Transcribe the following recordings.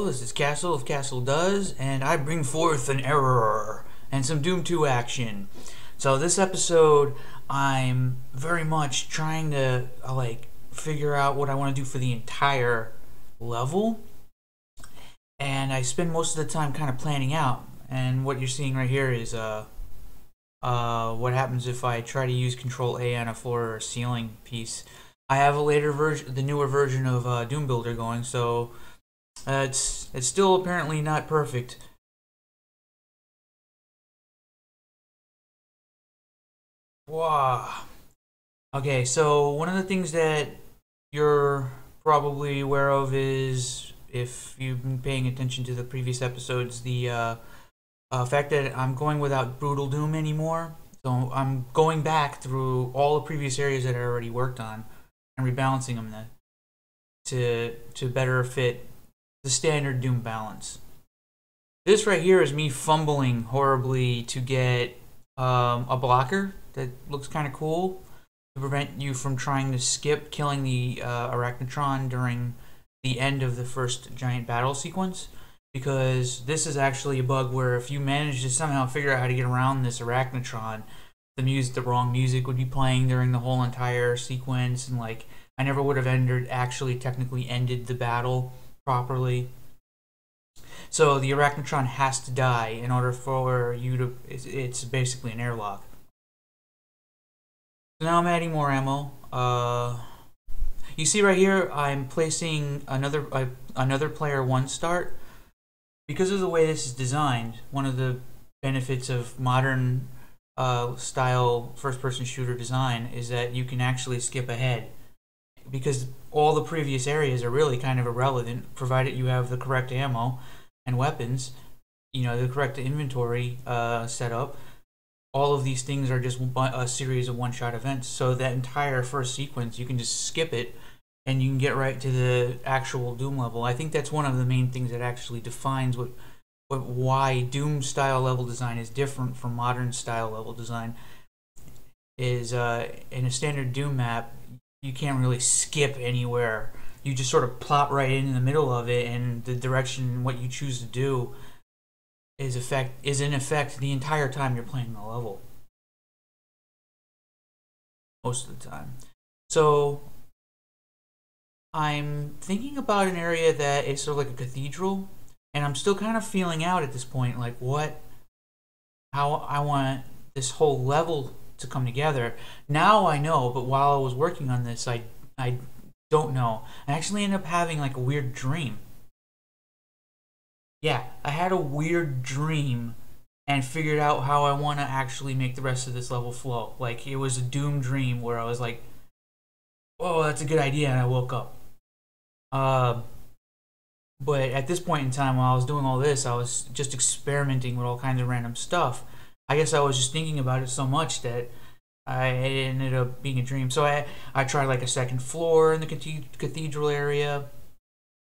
This is Castle of Castle Does, and I bring forth an error and some Doom 2 action. So this episode, I'm very much trying to figure out what I want to do for the entire level, and I spend most of the time kind of planning out. And what you're seeing right here is what happens if I try to use Control A on a floor or ceiling piece. I have a later version, the newer version of Doom Builder going, so it's still apparently not perfect. Wow. Okay, so one of the things that you're probably aware of is, if you've been paying attention to the previous episodes, the fact that I'm going without Brutal Doom anymore. So I'm going back through all the previous areas that I already worked on and rebalancing them to better fit the standard Doom balance. This right here is me fumbling horribly to get a blocker that looks kind of cool to prevent you from trying to skip killing the Arachnotron during the end of the first giant battle sequence, because this is actually a bug where if you manage to somehow figure out how to get around this Arachnotron, the wrong music would be playing during the whole entire sequence, and I never would have actually technically ended the battle properly. So the Arachnotron has to die in order for you to. It's basically an airlock. So now I'm adding more ammo. You see right here, I'm placing another player one start. Because of the way this is designed, one of the benefits of modern style first-person shooter design is that you can actually skip ahead, because all the previous areas are really kind of irrelevant, provided you have the correct ammo and weapons, the correct inventory setup. All of these things are just a series of one-shot events, so that entire first sequence, you can just skip it and you can get right to the actual Doom level. I think that's one of the main things that actually defines why Doom style level design is different from modern style level design. Is in a standard Doom map, you can't really skip anywhere. You just sort of plop right in the middle of it, and the direction, what you choose to do, is in effect the entire time you're playing the level. Most of the time. So I'm thinking about an area that is sort of like a cathedral, and I'm still kind of feeling out at this point, how I want this whole level to come together. Now I know, but while I was working on this, I don't know. I actually ended up having a weird dream. Yeah, I had a weird dream and figured out how I want to actually make the rest of this level flow. It was a Doom dream where I was like, "Oh, that's a good idea," and I woke up. But at this point in time, while I was doing all this, I was just experimenting with all kinds of random stuff. I guess I was just thinking about it so much that it ended up being a dream. So I tried a second floor in the cathedral area.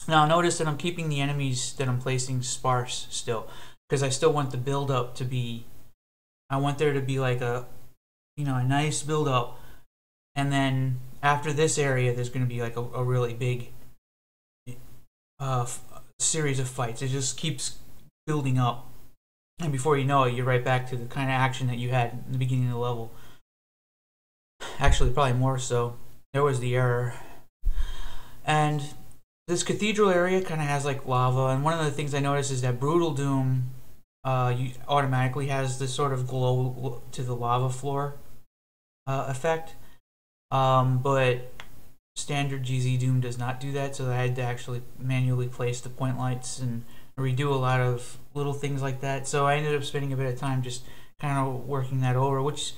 Now notice that I'm keeping the enemies that I'm placing sparse still, because I still want the build up to be. I want there to be a nice build up, and then after this area, there's going to be a really big series of fights. It just keeps building up, and before you know it, you're right back to the kind of action that you had in the beginning of the level. Actually, probably more so. There was the error. And this cathedral area kind of has lava, and one of the things I noticed is that Brutal Doom automatically has this sort of glow to the lava floor effect, but standard GZ Doom does not do that, so I had to actually manually place the point lights and redo a lot of little things like that. So I ended up spending a bit of time just kind of working that over, which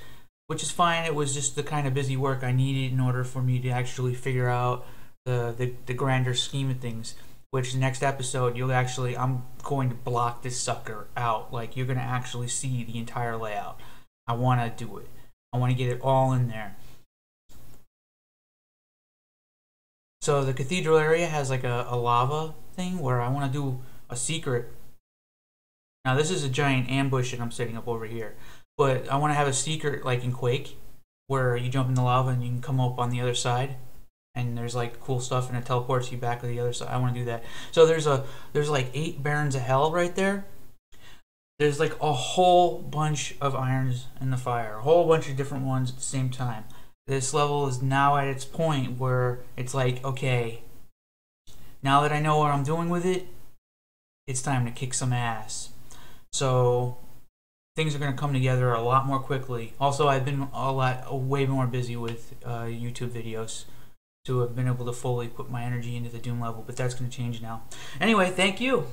is fine. It was just the kind of busy work I needed in order for me to actually figure out the grander scheme of things. Which next episode, I'm going to block this sucker out. You're going to actually see the entire layout. I want to do it. I want to get it all in there. So the cathedral area has a lava thing where I want to do a secret. Now this is a giant ambush that I'm setting up over here, but I want to have a secret in Quake, where you jump in the lava and you can come up on the other side. and there's like cool stuff, and it teleports you back to the other side. I want to do that. So there's like 8 Barons of Hell right there. There's like a whole bunch of irons in the fire, a whole bunch of different ones at the same time. This level is now at its point where it's like, okay, now that I know what I'm doing with it, it's time to kick some ass. So things are going to come together a lot more quickly. Also, I've been way more busy with YouTube videos to have been able to fully put my energy into the Doom level, but that's going to change now. Anyway, thank you.